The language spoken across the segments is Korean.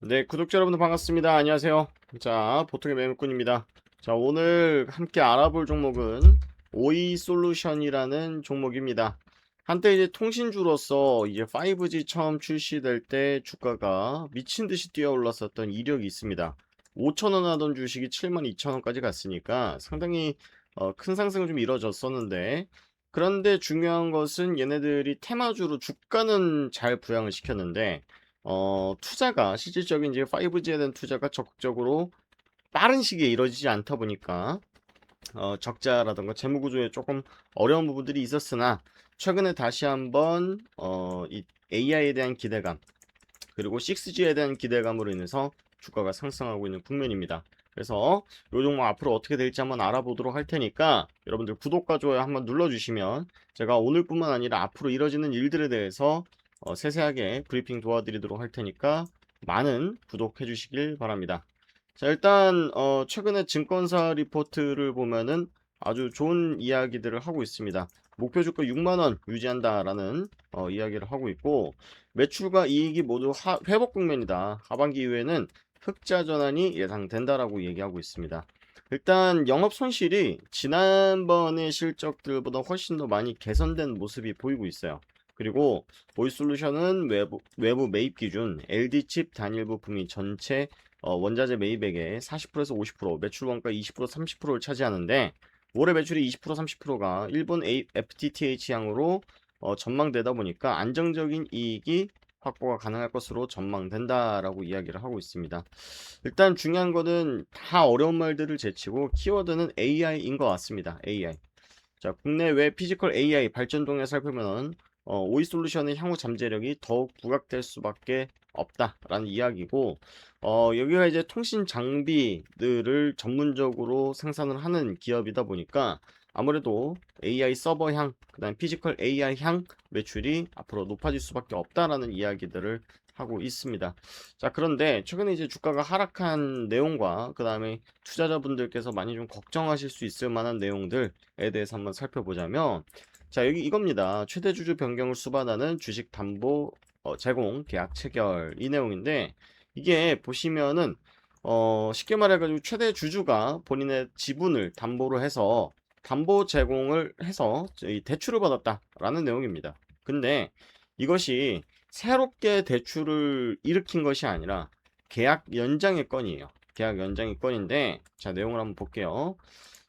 네, 구독자 여러분들 반갑습니다. 안녕하세요. 자, 보통의 매매꾼입니다. 자, 오늘 함께 알아볼 종목은 오이솔루션이라는 종목입니다. 한때 이제 통신주로서 이제 5G 처음 출시될 때 주가가 미친 듯이 뛰어 올랐었던 이력이 있습니다. 5,000원 하던 주식이 72,000원까지 갔으니까 상당히 큰 상승을 좀 이뤄졌었는데, 그런데 중요한 것은 얘네들이 테마주로 주가는 잘 부양을 시켰는데 투자가 실질적인 이제 5G에 대한 투자가 적극적으로 빠른 시기에 이루어지지 않다 보니까 적자라던가 재무 구조에 조금 어려운 부분들이 있었으나, 최근에 다시 한번 이 AI에 대한 기대감, 그리고 6G에 대한 기대감으로 인해서 주가가 상승하고 있는 국면입니다. 그래서 요 종목 앞으로 어떻게 될지 한번 알아보도록 할 테니까, 여러분들 구독과 좋아요 한번 눌러주시면 제가 오늘뿐만 아니라 앞으로 이뤄지는 일들에 대해서 세세하게 브리핑 도와드리도록 할 테니까 많은 구독해 주시길 바랍니다. 자, 일단 최근에 증권사 리포트를 보면은 아주 좋은 이야기들을 하고 있습니다. 목표 주가 6만원 유지한다라는 이야기를 하고 있고, 매출과 이익이 모두 회복 국면이다. 하반기 이후에는 흑자 전환이 예상된다라고 얘기하고 있습니다. 일단 영업 손실이 지난번의 실적들보다 훨씬 더 많이 개선된 모습이 보이고 있어요. 그리고 보이솔루션은 외부 매입 기준 LD 칩 단일 부품이 전체 원자재 매입액의 40%에서 50%, 매출 원가 20%, 30%를 차지하는데, 올해 매출이 20%, 30%가 일본 FTTH 향으로 전망되다 보니까 안정적인 이익이 확보가 가능할 것으로 전망된다라고 이야기를 하고 있습니다. 일단 중요한 거는 다 어려운 말들을 제치고 키워드는 AI인 것 같습니다. AI. 자, 국내외 피지컬 AI 발전 동향 살펴보면 오이솔루션의 향후 잠재력이 더욱 부각될 수밖에 없다라는 이야기고, 여기가 이제 통신 장비들을 전문적으로 생산을 하는 기업이다 보니까 아무래도 AI 서버향, 그다음 피지컬 AI 향 매출이 앞으로 높아질 수밖에 없다라는 이야기들을 하고 있습니다. 자, 그런데 최근에 이제 주가가 하락한 내용과 그다음에 투자자분들께서 많이 좀 걱정하실 수 있을 만한 내용들에 대해서 한번 살펴보자면, 자, 여기 이겁니다. 최대 주주 변경을 수반하는 주식 담보 제공 계약 체결, 이 내용인데, 이게 보시면은 쉽게 말해가지고 최대 주주가 본인의 지분을 담보로 해서 담보 제공을 해서 이 대출을 받았다라는 내용입니다. 근데 이것이 새롭게 대출을 일으킨 것이 아니라 계약 연장의 건이에요. 계약 연장의 건인데, 자, 내용을 한번 볼게요.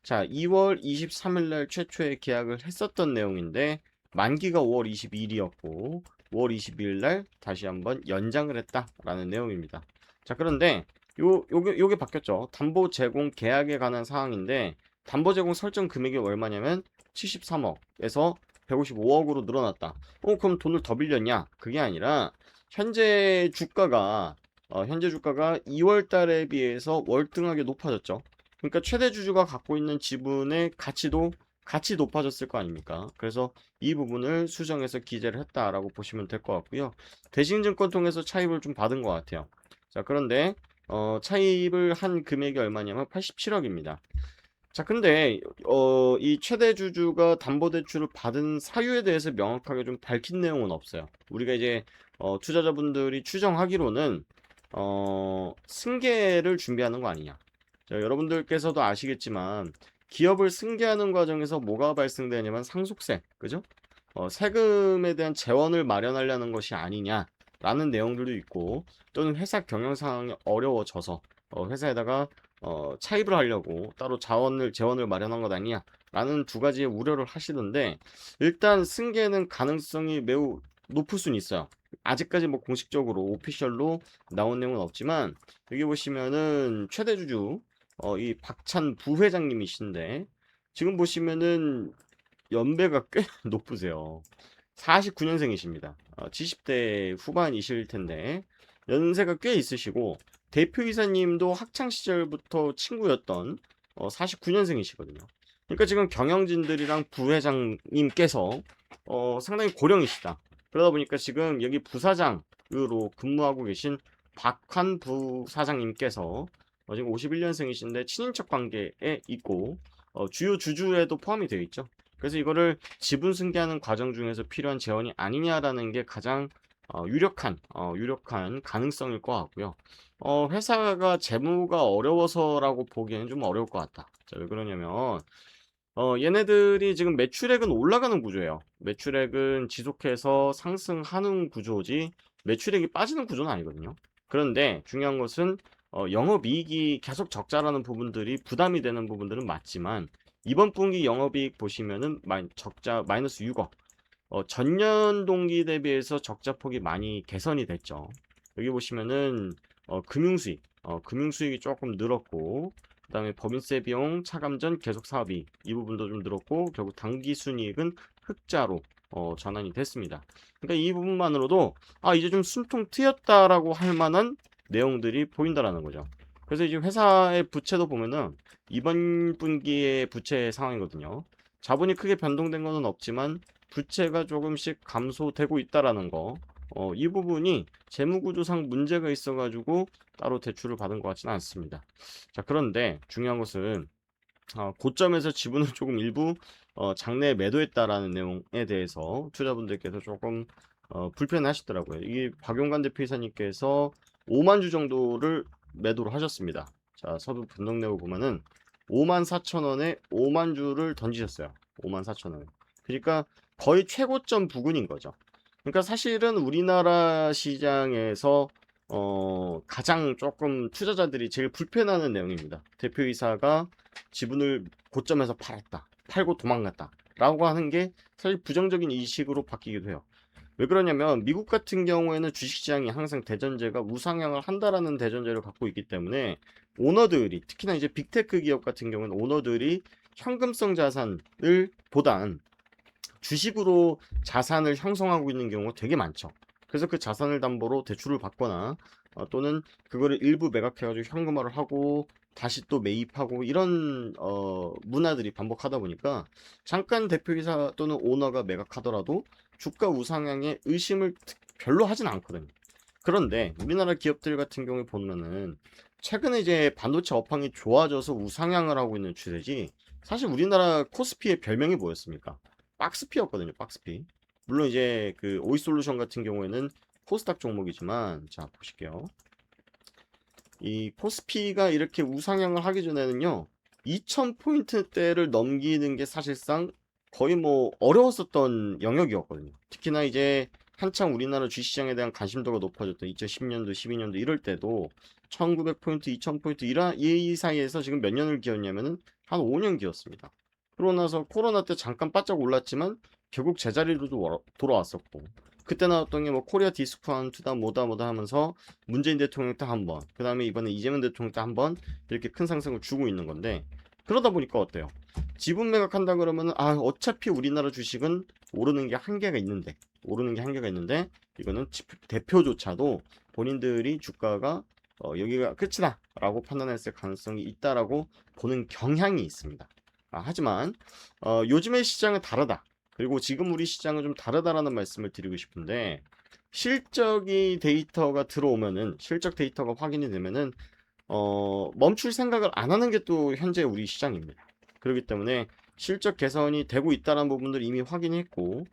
자, 2월 23일 날 최초의 계약을 했었던 내용인데, 만기가 5월 22일이었고 5월 22일 날 다시 한번 연장을 했다라는 내용입니다. 자, 그런데 요게 바뀌었죠. 담보 제공 계약에 관한 사항인데, 담보 제공 설정 금액이 얼마냐면 73억에서 155억으로 늘어났다. 그럼 돈을 더 빌렸냐? 그게 아니라 현재 주가가 2월 달에 비해서 월등하게 높아졌죠. 그러니까 최대 주주가 갖고 있는 지분의 가치도 같이 높아졌을 거 아닙니까? 그래서 이 부분을 수정해서 기재를 했다라고 보시면 될 것 같고요. 대신증권 통해서 차입을 좀 받은 것 같아요. 자, 그런데 차입을 한 금액이 얼마냐면 87억입니다. 자, 근데 이 최대 주주가 담보대출을 받은 사유에 대해서 명확하게 좀 밝힌 내용은 없어요. 우리가 이제 투자자분들이 추정하기로는 승계를 준비하는 거 아니냐. 자, 여러분들께서도 아시겠지만 기업을 승계하는 과정에서 뭐가 발생되냐면 상속세, 그죠? 세금에 대한 재원을 마련하려는 것이 아니냐라는 내용들도 있고, 또는 회사 경영 상황이 어려워져서 회사에다가 차입을 하려고 따로 재원을 마련한 것 아니냐라는 두 가지의 우려를 하시던데, 일단 승계는 가능성이 매우 높을 수는 있어요. 아직까지 뭐 공식적으로 오피셜로 나온 내용은 없지만, 여기 보시면은 최대 주주 이 박찬 부회장님이신데, 지금 보시면은 연배가 꽤 높으세요. 49년생이십니다. 70대 후반이실 텐데 연세가 꽤 있으시고, 대표이사님도 학창 시절부터 친구였던 49년생이시거든요. 그러니까 지금 경영진들이랑 부회장님께서 상당히 고령이시다. 그러다 보니까 지금 여기 부사장으로 근무하고 계신 박환 부사장님께서 지금 51년생이신데 친인척 관계에 있고, 주요 주주에도 포함이 되어 있죠. 그래서 이거를 지분 승계하는 과정 중에서 필요한 재원이 아니냐라는 게 가장 유력한 가능성일 것 같고요. 회사가 재무가 어려워서라고 보기에는 좀 어려울 것 같다. 자, 왜 그러냐면 얘네들이 지금 매출액은 올라가는 구조예요. 매출액은 지속해서 상승하는 구조지 매출액이 빠지는 구조는 아니거든요. 그런데 중요한 것은 영업이익이 계속 적자라는 부분들이 부담이 되는 부분들은 맞지만 이번 분기 영업이익 보시면은 적자 마이너스 6억. 전년 동기 대비해서 적자 폭이 많이 개선이 됐죠. 여기 보시면은 금융수익이 조금 늘었고, 그다음에 법인세 비용, 차감전, 계속 사업이 이 부분도 좀 늘었고, 결국 당기순이익은 흑자로 전환이 됐습니다. 그러니까 이 부분만으로도 이제 좀 숨통 트였다라고 할 만한 내용들이 보인다라는 거죠. 그래서 이제 회사의 부채도 보면은 이번 분기의 부채 상황이거든요. 자본이 크게 변동된 것은 없지만 부채가 조금씩 감소되고 있다라는 거. 이 부분이 재무구조상 문제가 있어가지고 따로 대출을 받은 것 같지는 않습니다. 자, 그런데 중요한 것은 고점에서 지분을 조금 일부 장내에 매도했다라는 내용에 대해서 투자분들께서 조금 불편하시더라고요. 이게 박용관 대표이사님께서 5만 주 정도를 매도를 하셨습니다. 자, 서부 변동내고 보면은 5만 4천 원에 5만 주를 던지셨어요. 5만 4천 원에. 그러니까 거의 최고점 부근인 거죠. 그러니까 사실은 우리나라 시장에서 가장 조금 투자자들이 제일 불편해하는 내용입니다. 대표이사가 지분을 고점에서 팔았다. 팔고 도망갔다. 라고 하는 게 사실 부정적인 인식으로 바뀌기도 해요. 왜 그러냐면 미국 같은 경우에는 주식시장이 항상 대전제가 우상향을 한다라는 대전제를 갖고 있기 때문에 오너들이 특히나 이제 빅테크 기업 같은 경우는 오너들이 현금성 자산을 보단 주식으로 자산을 형성하고 있는 경우가 되게 많죠. 그래서 그 자산을 담보로 대출을 받거나 또는 그거를 일부 매각해가지고 현금화를 하고 다시 또 매입하고 이런 문화들이 반복하다 보니까 잠깐 대표이사 또는 오너가 매각하더라도 주가 우상향에 의심을 별로 하진 않거든요. 그런데 우리나라 기업들 같은 경우에 보면은 최근에 이제 반도체 업황이 좋아져서 우상향을 하고 있는 추세지 사실 우리나라 코스피의 별명이 뭐였습니까? 박스피였거든요. 박스피. 물론 이제 그 오이솔루션 같은 경우에는 코스닥 종목이지만 자 보실게요. 이 코스피가 이렇게 우상향을 하기 전에는요. 2000포인트대를 넘기는 게 사실상 거의 뭐 어려웠었던 영역이었거든요. 특히나 이제 한창 우리나라 주식시장에 대한 관심도가 높아졌던 2010년도, 12년도 이럴 때도 1900포인트, 2000포인트 이 사이에서 지금 몇 년을 기었냐면은 한 5년 기었습니다. 그러고 나서 코로나 때 잠깐 바짝 올랐지만 결국 제자리로 돌아왔었고 그때 나왔던 게 뭐 코리아 디스크한 투다 뭐다 하면서 문재인 대통령 때 한 번, 그 다음에 이번에 이재명 대통령 때 한 번 이렇게 큰 상승을 주고 있는 건데 그러다 보니까 어때요? 지분 매각한다 그러면은 어차피 우리나라 주식은 오르는 게 한계가 있는데 이거는 대표조차도 본인들이 주가가 여기가 끝이다 라고 판단했을 가능성이 있다라고 보는 경향이 있습니다. 하지만 요즘의 시장은 다르다. 그리고 지금 우리 시장은 좀 다르다라는 말씀을 드리고 싶은데 실적이 데이터가 들어오면은 실적 데이터가 확인이 되면은 멈출 생각을 안 하는 게 또 현재 우리 시장입니다. 그렇기 때문에 실적 개선이 되고 있다는 부분들 이미 확인했고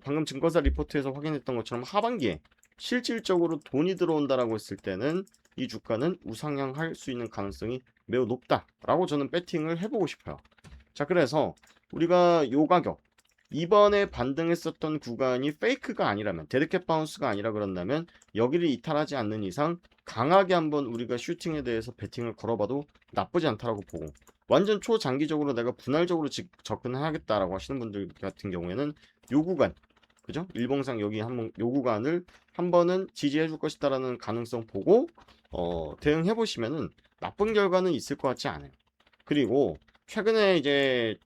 방금 증권사 리포트에서 확인했던 것처럼 하반기에 실질적으로 돈이 들어온다라고 했을 때는 이 주가는 우상향할 수 있는 가능성이 매우 높다라고 저는 배팅을 해보고 싶어요. 자, 그래서 우리가 요 가격 이번에 반등했었던 구간이 페이크가 아니라면 데드캣 바운스가 아니라 그런다면 여기를 이탈하지 않는 이상 강하게 한번 우리가 슈팅에 대해서 배팅을 걸어봐도 나쁘지 않다라고 보고 완전 초장기적으로 내가 분할적으로 접근하겠다라고 하시는 분들 같은 경우에는 요 구간 그죠? 일봉상 여기 한번 요 구간을 한 번은 지지해 줄 것이다라는 가능성 보고 대응해 보시면은 나쁜 결과는 있을 것 같지 않아요. 그리고 최근에 이제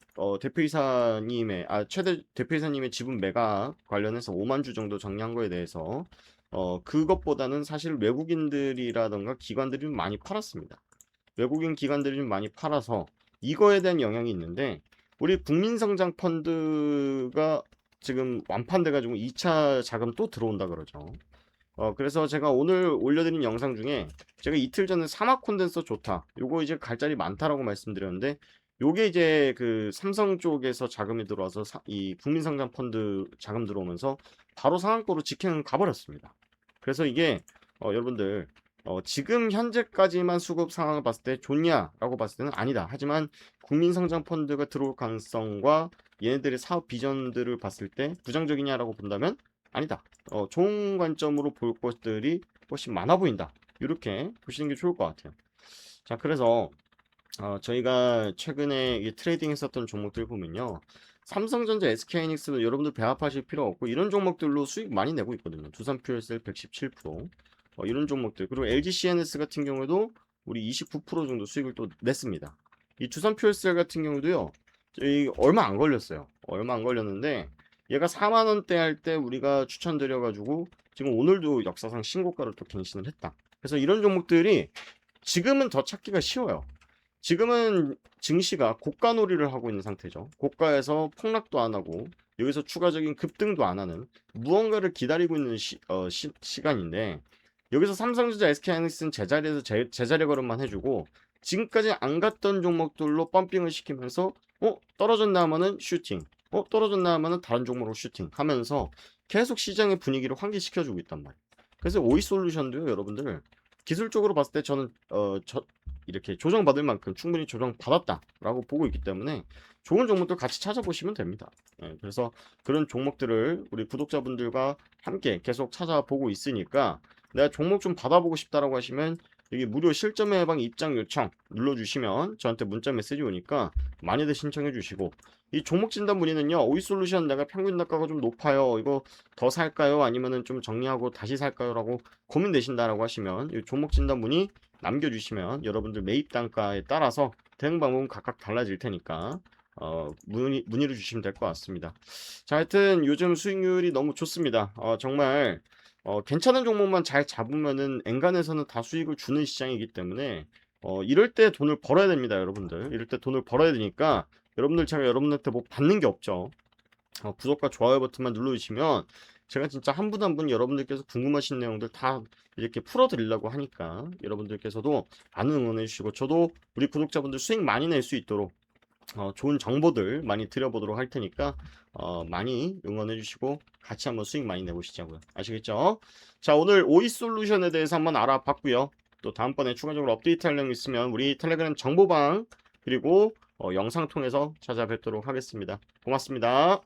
최대 대표이사님의 지분 매각 관련해서 5만 주 정도 정리한 거에 대해서 그것보다는 사실 외국인들이라던가 기관들이 좀 많이 팔았습니다. 외국인 기관들이 좀 많이 팔아서 이거에 대한 영향이 있는데 우리 국민성장 펀드가 지금 완판돼 가지고 2차 자금 또 들어온다 그러죠. 그래서 제가 오늘 올려드린 영상 중에 제가 이틀 전에 사막 콘덴서 좋다. 요거 이제 갈 자리 많다라고 말씀드렸는데 요게 이제 그 삼성 쪽에서 자금이 들어와서 이 국민성장 펀드 자금 들어오면서 바로 상한가로 직행 가버렸습니다. 그래서 이게 여러분들 지금 현재까지만 수급 상황을 봤을 때 좋냐라고 봤을 때는 아니다. 하지만 국민성장 펀드가 들어올 가능성과 얘네들의 사업 비전들을 봤을 때 부정적이냐라고 본다면 아니다. 좋은 관점으로 볼 것들이 훨씬 많아 보인다. 이렇게 보시는 게 좋을 것 같아요. 자, 그래서 저희가 최근에 이 트레이딩 했었던 종목들 보면요. 삼성전자, SK하이닉스도 여러분들 배합하실 필요 없고 이런 종목들로 수익 많이 내고 있거든요. 두산퓨얼셀 117%, 이런 종목들. 그리고 LG CNS 같은 경우에도 우리 29% 정도 수익을 또 냈습니다. 이 두산퓨얼셀 같은 경우도요. 저희 얼마 안 걸렸어요. 얼마 안 걸렸는데 얘가 4만 원대 할 때 우리가 추천드려 가지고 지금 오늘도 역사상 신고가를 또 갱신을 했다. 그래서 이런 종목들이 지금은 더 찾기가 쉬워요. 지금은 증시가 고가놀이를 하고 있는 상태죠. 고가에서 폭락도 안 하고 여기서 추가적인 급등도 안 하는 무언가를 기다리고 있는 시간인데 여기서 삼성전자, SK하이닉스는 제자리에서 제자리 걸음만 해주고 지금까지 안 갔던 종목들로 펌핑을 시키면서 떨어졌나 하면은 슈팅, 떨어졌나 하면은 다른 종목으로 슈팅 하면서 계속 시장의 분위기를 환기시켜주고 있단 말이에요. 그래서 오이솔루션도요, 여러분들 기술적으로 봤을 때 저는 이렇게 조정받을 만큼 충분히 조정받았다라고 보고 있기 때문에 좋은 종목들 같이 찾아보시면 됩니다. 그래서 그런 종목들을 우리 구독자분들과 함께 계속 찾아보고 있으니까 내가 종목 좀 받아보고 싶다라고 하시면 여기 무료 실전 예방 입장 요청 눌러주시면 저한테 문자 메시지 오니까 많이들 신청해 주시고 이 종목 진단 문의는요 오이솔루션 내가 평균 단가가 좀 높아요 이거 더 살까요 아니면은 좀 정리하고 다시 살까요 라고 고민되신다라고 하시면 이 종목 진단 문의 남겨주시면 여러분들 매입 단가에 따라서 대응 방법은 각각 달라질 테니까 문의를 주시면 될 것 같습니다. 자, 하여튼 요즘 수익률이 너무 좋습니다. 정말 괜찮은 종목만 잘 잡으면은 엔간해서는 다 수익을 주는 시장이기 때문에 이럴 때 돈을 벌어야 됩니다, 여러분들. 이럴 때 돈을 벌어야 되니까 여러분들 제가 여러분한테 뭐 받는 게 없죠. 구독과 좋아요 버튼만 눌러주시면 제가 진짜 한 분 한 분 여러분들께서 궁금하신 내용들 다 이렇게 풀어드리려고 하니까 여러분들께서도 많은 응원해 주시고 저도 우리 구독자분들 수익 많이 낼 수 있도록 좋은 정보들 많이 드려보도록 할 테니까 많이 응원해 주시고 같이 한번 수익 많이 내보시자고요. 아시겠죠? 자, 오늘 오이솔루션에 대해서 한번 알아봤고요. 또 다음번에 추가적으로 업데이트 할 내용 있으면 우리 텔레그램 정보방 그리고 영상 통해서 찾아뵙도록 하겠습니다. 고맙습니다.